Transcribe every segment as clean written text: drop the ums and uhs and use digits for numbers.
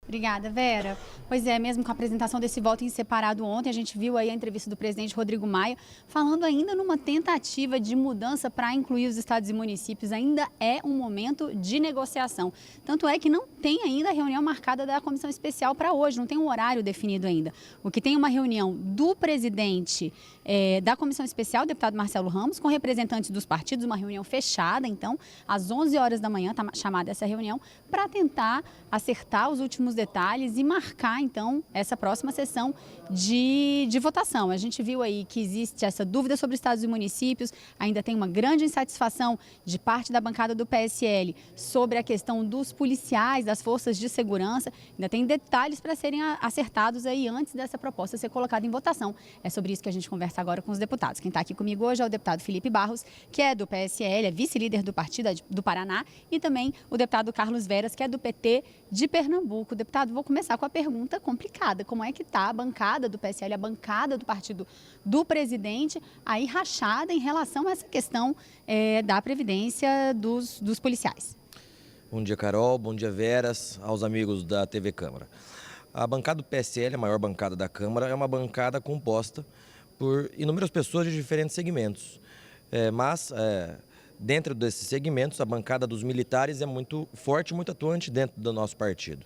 Obrigada, Vera. Pois é, mesmo com a apresentação desse voto em separado ontem, a gente viu aí a entrevista do presidente Rodrigo Maia falando ainda numa tentativa de mudança para incluir os estados e municípios. Ainda é um momento de negociação. Tanto é que não tem ainda a reunião marcada da comissão especial para hoje, não tem um horário definido ainda. O que tem uma reunião do presidente da comissão especial, o deputado Marcelo Ramos, com representantes dos partidos, uma reunião fechada, então, às 11 horas da manhã está chamada essa reunião, para tentar acertar os últimos detalhes e marcar, então, essa próxima sessão de votação. A gente viu aí que existe essa dúvida sobre estados e municípios, ainda tem uma grande insatisfação de parte da bancada do PSL sobre a questão dos policiais, das forças de segurança, ainda tem detalhes para serem acertados aí antes dessa proposta ser colocada em votação. É sobre isso que a gente conversa agora com os deputados. Quem está aqui comigo hoje é o deputado Felipe Barros, que é do PSL, é vice-líder do partido do Paraná, e também o deputado Carlos Veras, que é do PT de Pernambuco. Deputado, vou começar com a pergunta complicada. Como é que está a bancada do PSL, a bancada do partido do presidente, aí rachada em relação a essa questão da previdência dos policiais? Bom dia, Carol. Bom dia, Veras, aos amigos da TV Câmara. A bancada do PSL, a maior bancada da Câmara, é uma bancada composta por inúmeras pessoas de diferentes segmentos. Dentro desses segmentos, a bancada dos militares é muito forte, muito atuante dentro do nosso partido.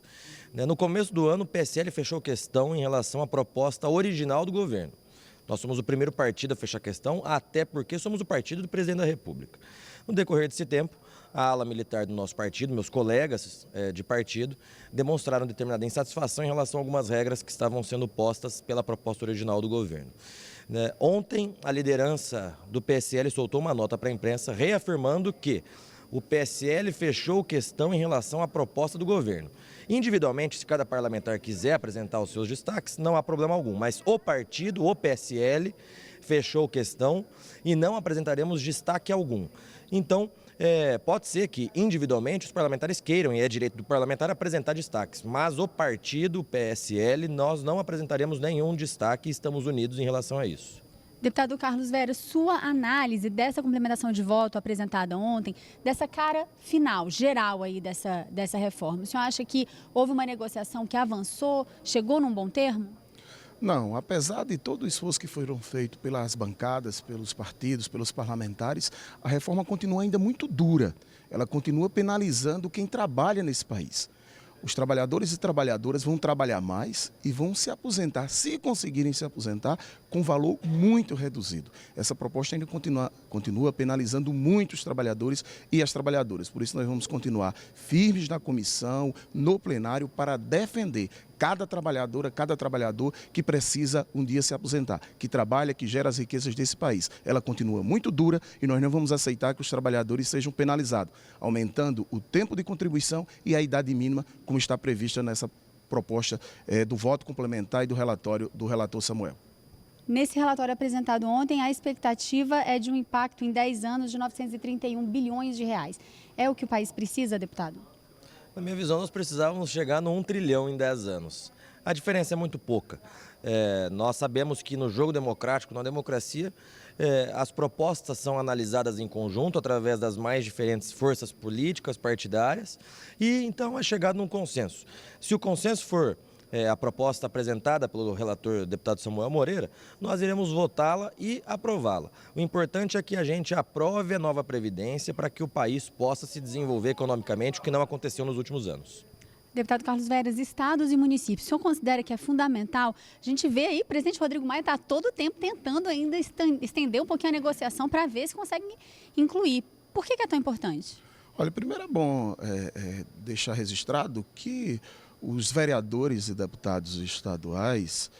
No começo do ano, o PSL fechou questão em relação à proposta original do governo. Nós somos o primeiro partido a fechar questão, até porque somos o partido do presidente da República. No decorrer desse tempo, a ala militar do nosso partido, meus colegas de partido, demonstraram determinada insatisfação em relação a algumas regras que estavam sendo postas pela proposta original do governo. Ontem, a liderança do PSL soltou uma nota para a imprensa reafirmando que o PSL fechou questão em relação à proposta do governo. Individualmente, se cada parlamentar quiser apresentar os seus destaques, não há problema algum, mas o partido, o PSL, fechou questão e não apresentaremos destaque algum. Então, pode ser que individualmente os parlamentares queiram, e é direito do parlamentar, apresentar destaques, mas o partido, o PSL, nós não apresentaremos nenhum destaque e estamos unidos em relação a isso. Deputado Carlos Veras, sua análise dessa complementação de voto apresentada ontem, dessa cara final, geral aí dessa reforma, o senhor acha que houve uma negociação que avançou, chegou num bom termo? Não, apesar de todo o esforço que foram feito pelas bancadas, pelos partidos, pelos parlamentares, a reforma continua ainda muito dura. Ela continua penalizando quem trabalha nesse país. Os trabalhadores e trabalhadoras vão trabalhar mais e vão se aposentar, se conseguirem se aposentar, com valor muito reduzido. Essa proposta ainda continua penalizando muito os trabalhadores e as trabalhadoras. Por isso nós vamos continuar firmes na comissão, no plenário, para defender cada trabalhadora, cada trabalhador que precisa um dia se aposentar, que trabalha, que gera as riquezas desse país. Ela continua muito dura e nós não vamos aceitar que os trabalhadores sejam penalizados, aumentando o tempo de contribuição e a idade mínima, como está prevista nessa proposta do voto complementar e do relatório do relator Samuel. Nesse relatório apresentado ontem, a expectativa é de um impacto em 10 anos de 931 bilhões de reais. É o que o país precisa, deputado? Na minha visão, nós precisávamos chegar no 1 trilhão em 10 anos. A diferença é muito pouca. Nós sabemos que no jogo democrático, na democracia, as propostas são analisadas em conjunto através das mais diferentes forças políticas, partidárias, e então é chegado num consenso. Se o consenso for a proposta apresentada pelo relator deputado Samuel Moreira, nós iremos votá-la e aprová-la. O importante é que a gente aprove a nova Previdência para que o país possa se desenvolver economicamente, o que não aconteceu nos últimos anos. Deputado Carlos Veras, estados e municípios, o senhor considera que é fundamental? A gente vê aí, o presidente Rodrigo Maia está todo o tempo tentando ainda estender um pouquinho a negociação para ver se consegue incluir. Por que é tão importante? Olha, primeiro é bom deixar registrado que os vereadores e deputados estaduais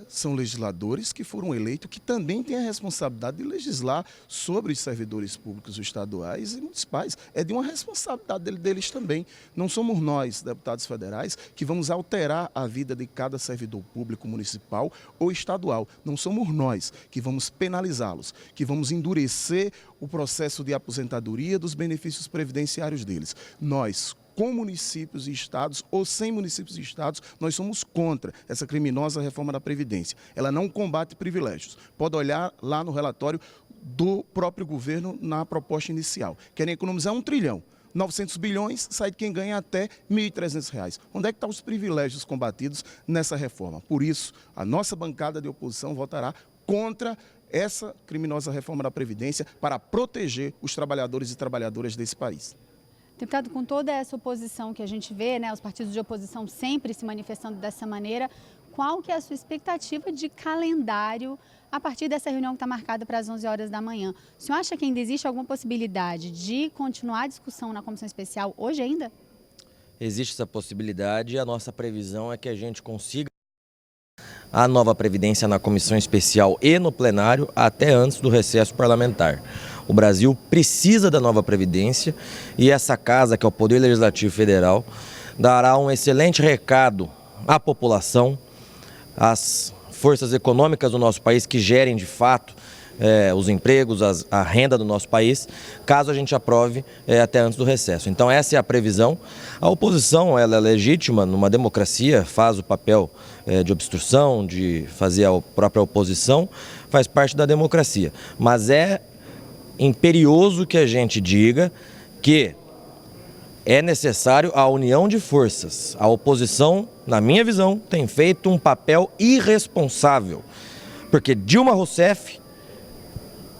são legisladores que foram eleitos, que também têm a responsabilidade de legislar sobre os servidores públicos estaduais e municipais. É de uma responsabilidade deles também. Não somos nós, deputados federais, que vamos alterar a vida de cada servidor público municipal ou estadual. Não somos nós que vamos penalizá-los, que vamos endurecer o processo de aposentadoria dos benefícios previdenciários deles. Nós, com municípios e estados ou sem municípios e estados, nós somos contra essa criminosa reforma da Previdência. Ela não combate privilégios. Pode olhar lá no relatório do próprio governo na proposta inicial. Querem economizar 1 trilhão. 900 bilhões sai de quem ganha até R$ 1.300. Onde é que estão os privilégios combatidos nessa reforma? Por isso, a nossa bancada de oposição votará contra essa criminosa reforma da Previdência para proteger os trabalhadores e trabalhadoras desse país. Deputado, com toda essa oposição que a gente vê, né, os partidos de oposição sempre se manifestando dessa maneira, qual que é a sua expectativa de calendário a partir dessa reunião que está marcada para as 11 horas da manhã? O senhor acha que ainda existe alguma possibilidade de continuar a discussão na comissão especial hoje ainda? Existe essa possibilidade e a nossa previsão é que a gente consiga a nova Previdência na comissão especial e no plenário até antes do recesso parlamentar. O Brasil precisa da nova Previdência e essa casa, que é o Poder Legislativo Federal, dará um excelente recado à população, às forças econômicas do nosso país que gerem de fato os empregos, a renda do nosso país, caso a gente aprove até antes do recesso. Então essa é a previsão. A oposição, ela é legítima numa democracia, faz o papel de obstrução, de fazer a própria oposição, faz parte da democracia. Mas é imperioso que a gente diga que é necessário a união de forças. A oposição, na minha visão, tem feito um papel irresponsável, porque Dilma Rousseff,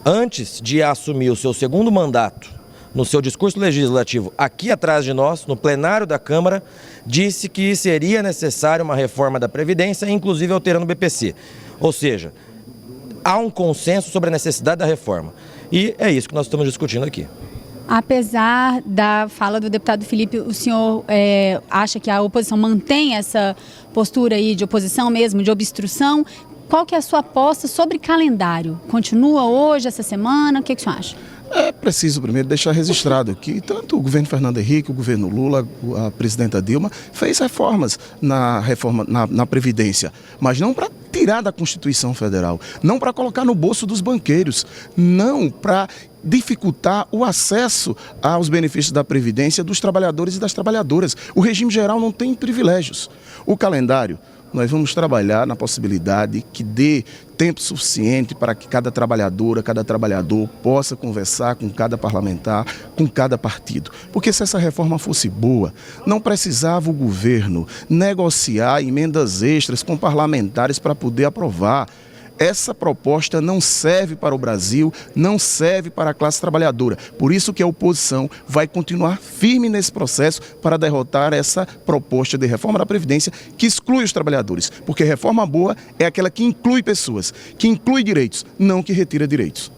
antes de assumir o seu segundo mandato, no seu discurso legislativo aqui atrás de nós, no plenário da Câmara, disse que seria necessária uma reforma da Previdência, inclusive alterando o BPC. Ou seja, há um consenso sobre a necessidade da reforma. E é isso que nós estamos discutindo aqui. Apesar da fala do deputado Felipe, o senhor acha que a oposição mantém essa postura aí de oposição mesmo, de obstrução? Qual que é a sua aposta sobre calendário? Continua hoje, essa semana? O que o senhor acha? É preciso primeiro deixar registrado que tanto o governo Fernando Henrique, o governo Lula, a presidenta Dilma, fez reformas na Previdência, mas não para tirar da Constituição Federal, não para colocar no bolso dos banqueiros, não para dificultar o acesso aos benefícios da Previdência dos trabalhadores e das trabalhadoras. O regime geral não tem privilégios. O calendário, nós vamos trabalhar na possibilidade que dê tempo suficiente para que cada trabalhadora, cada trabalhador possa conversar com cada parlamentar, com cada partido. Porque se essa reforma fosse boa, não precisava o governo negociar emendas extras com parlamentares para poder aprovar. Essa proposta não serve para o Brasil, não serve para a classe trabalhadora. Por isso que a oposição vai continuar firme nesse processo para derrotar essa proposta de reforma da Previdência que exclui os trabalhadores. Porque reforma boa é aquela que inclui pessoas, que inclui direitos, não que retira direitos.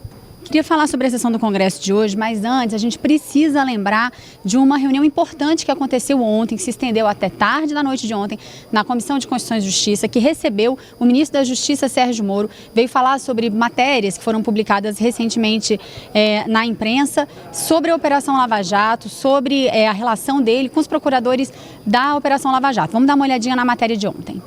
Queria falar sobre a sessão do Congresso de hoje, mas antes a gente precisa lembrar de uma reunião importante que aconteceu ontem, que se estendeu até tarde da noite de ontem, na Comissão de Constituição e Justiça, que recebeu o ministro da Justiça, Sérgio Moro, veio falar sobre matérias que foram publicadas recentemente na imprensa, sobre a Operação Lava Jato, sobre a relação dele com os procuradores da Operação Lava Jato. Vamos dar uma olhadinha na matéria de ontem.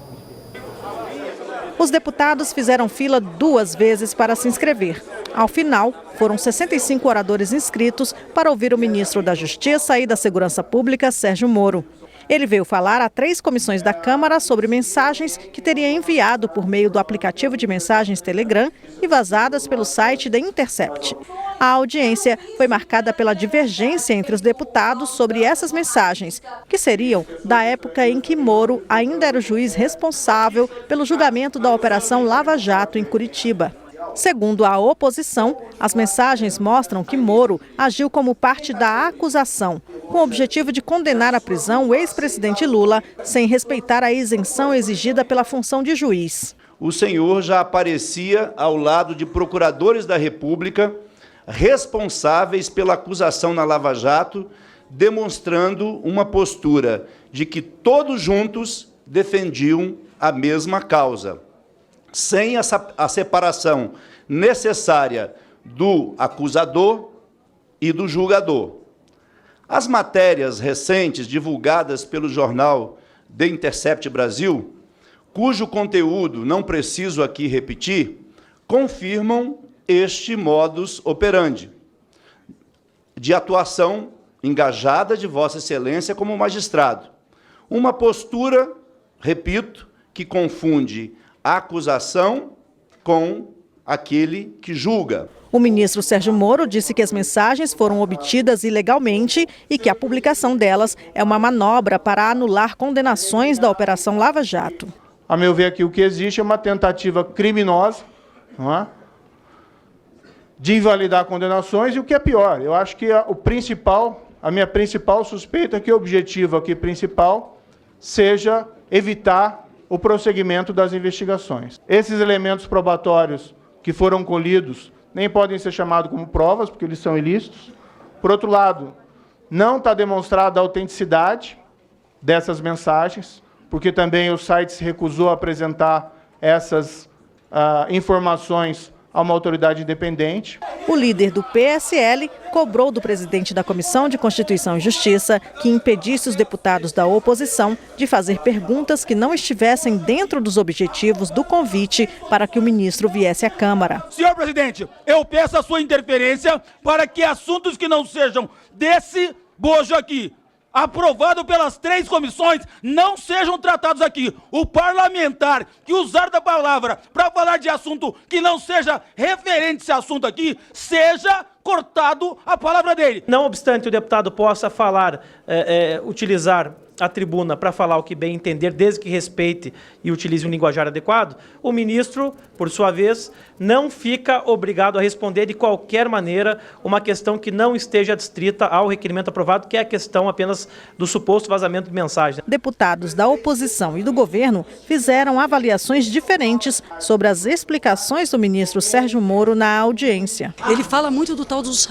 Os deputados fizeram fila 2 vezes para se inscrever. Ao final, foram 65 oradores inscritos para ouvir o ministro da Justiça e da Segurança Pública, Sérgio Moro. Ele veio falar a 3 comissões da Câmara sobre mensagens que teria enviado por meio do aplicativo de mensagens Telegram e vazadas pelo site da Intercept. A audiência foi marcada pela divergência entre os deputados sobre essas mensagens, que seriam da época em que Moro ainda era o juiz responsável pelo julgamento da Operação Lava Jato em Curitiba. Segundo a oposição, as mensagens mostram que Moro agiu como parte da acusação, com o objetivo de condenar à prisão o ex-presidente Lula, sem respeitar a isenção exigida pela função de juiz. O senhor já aparecia ao lado de procuradores da República responsáveis pela acusação na Lava Jato, demonstrando uma postura de que todos juntos defendiam a mesma causa, sem a separação necessária do acusador e do julgador. As matérias recentes divulgadas pelo jornal The Intercept Brasil, cujo conteúdo não preciso aqui repetir, confirmam este modus operandi de atuação engajada de Vossa Excelência como magistrado. Uma postura, repito, que confunde a acusação com aquele que julga. O ministro Sérgio Moro disse que as mensagens foram obtidas ilegalmente e que a publicação delas é uma manobra para anular condenações da Operação Lava Jato. A meu ver, aqui o que existe é uma tentativa criminosa, não é? De invalidar condenações, e o que é pior, eu acho que a minha principal suspeita é que o objetivo aqui principal seja evitar o prosseguimento das investigações. Esses elementos probatórios que foram colhidos nem podem ser chamados como provas, porque eles são ilícitos. Por outro lado, não está demonstrada a autenticidade dessas mensagens, porque também o site se recusou a apresentar essas informações a uma autoridade independente. O líder do PSL cobrou do presidente da Comissão de Constituição e Justiça que impedisse os deputados da oposição de fazer perguntas que não estivessem dentro dos objetivos do convite para que o ministro viesse à Câmara. Senhor presidente, eu peço a sua interferência para que assuntos que não sejam desse bojo aqui, aprovado pelas 3 comissões, não sejam tratados aqui. O parlamentar que usar da palavra para falar de assunto que não seja referente a esse assunto aqui, seja cortado a palavra dele. Não obstante o deputado possa falar, utilizar a tribuna para falar o que bem entender, desde que respeite e utilize um linguajar adequado, o ministro, por sua vez, não fica obrigado a responder de qualquer maneira uma questão que não esteja adstrita ao requerimento aprovado, que é a questão apenas do suposto vazamento de mensagem. Deputados da oposição e do governo fizeram avaliações diferentes sobre as explicações do ministro Sérgio Moro na audiência. Ele fala muito do tal dos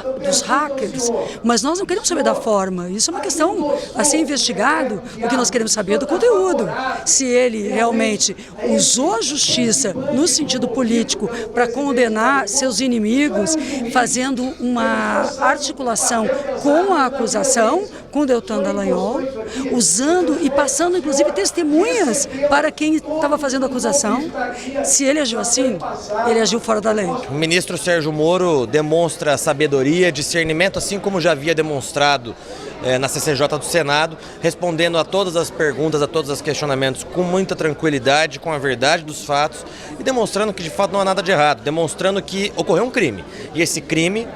hackers, mas nós não queremos saber da forma. Isso é uma questão a ser investigado. O que nós queremos saber é do conteúdo. Se ele realmente usou a justiça no sentido político para condenar seus inimigos, fazendo uma articulação com a acusação, com o Deltan Dallagnol, usando e passando inclusive testemunhas para quem estava fazendo a acusação. Se ele agiu assim, ele agiu fora da lei. O ministro Sérgio Moro demonstra sabedoria, discernimento, assim como já havia demonstrado na CCJ do Senado, respondendo a todas as perguntas, a todos os questionamentos com muita tranquilidade, com a verdade dos fatos e demonstrando que de fato não há nada de errado, demonstrando que ocorreu um crime. E esse crime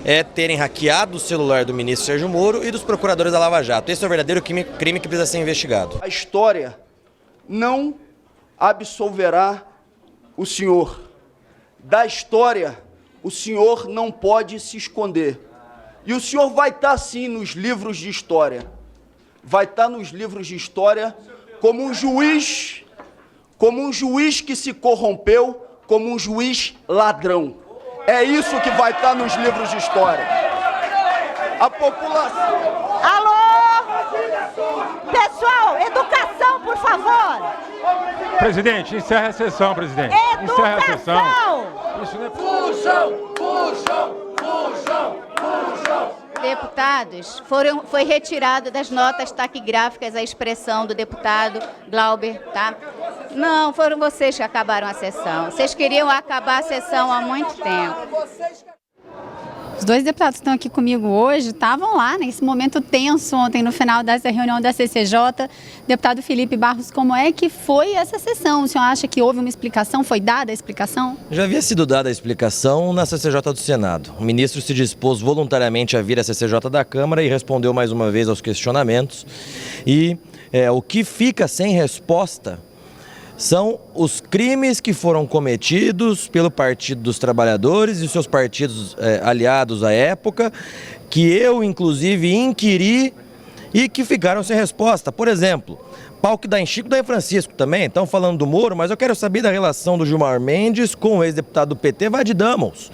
é terem hackeado o celular do ministro Sérgio Moro e dos procuradores da Lava Jato. Esse é o verdadeiro crime que precisa ser investigado. A história não absolverá o senhor. Da história, o senhor não pode se esconder. E o senhor vai estar, sim, nos livros de história. Vai estar nos livros de história como um juiz que se corrompeu, como um juiz ladrão. É isso que vai estar nos livros de história. A população... Alô? Pessoal, educação, por favor. Presidente, encerra a sessão, presidente. Educação! Encerra a sessão. Isso não é... Deputados, foi retirado das notas taquigráficas a expressão do deputado Glauber, tá? Não, foram vocês que acabaram a sessão. Vocês queriam acabar a sessão há muito tempo. Os 2 deputados que estão aqui comigo hoje estavam lá nesse momento tenso ontem no final dessa reunião da CCJ. Deputado Felipe Barros, como é que foi essa sessão? O senhor acha que houve uma explicação? Foi dada a explicação? Já havia sido dada a explicação na CCJ do Senado. O ministro se dispôs voluntariamente a vir à CCJ da Câmara e respondeu mais uma vez aos questionamentos. E o que fica sem resposta são os crimes que foram cometidos pelo Partido dos Trabalhadores e seus partidos aliados à época, que eu, inclusive, inquiri e que ficaram sem resposta. Por exemplo, pau que dá em Chico, dá em Francisco também. Estão falando do Moro, mas eu quero saber da relação do Gilmar Mendes com o ex-deputado do PT, Vade Damos.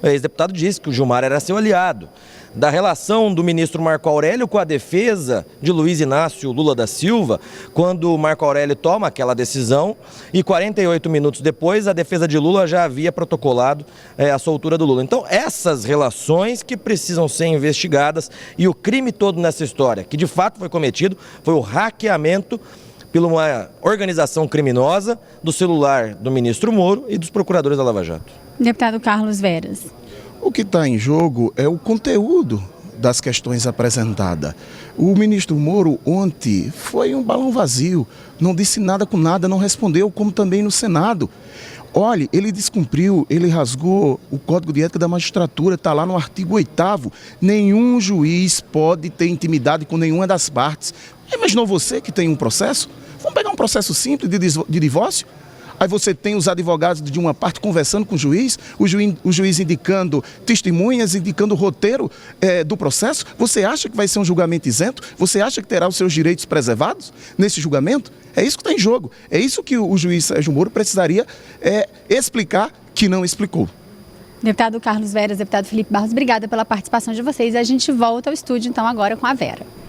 O ex-deputado disse que o Gilmar era seu aliado. Da relação do ministro Marco Aurélio com a defesa de Luiz Inácio Lula da Silva, quando o Marco Aurélio toma aquela decisão e 48 minutos depois a defesa de Lula já havia protocolado a soltura do Lula. Então essas relações que precisam ser investigadas e o crime todo nessa história, que de fato foi cometido, foi o hackeamento por uma organização criminosa do celular do ministro Moro e dos procuradores da Lava Jato. Deputado Carlos Veras. O que está em jogo é o conteúdo das questões apresentadas. O ministro Moro ontem foi um balão vazio, não disse nada com nada, não respondeu, como também no Senado. Olhe, ele descumpriu, ele rasgou o Código de Ética da Magistratura, está lá no artigo 8º. Nenhum juiz pode ter intimidade com nenhuma das partes. Imaginou você que tem um processo? Vamos pegar um processo simples de divórcio? Aí você tem os advogados de uma parte conversando com o juiz indicando testemunhas, indicando o roteiro do processo. Você acha que vai ser um julgamento isento? Você acha que terá os seus direitos preservados nesse julgamento? É isso que está em jogo. É isso que o juiz Sérgio Moro precisaria explicar, que não explicou. Deputado Carlos Veras, deputado Felipe Barros, obrigada pela participação de vocês. A gente volta ao estúdio, então, agora com a Vera.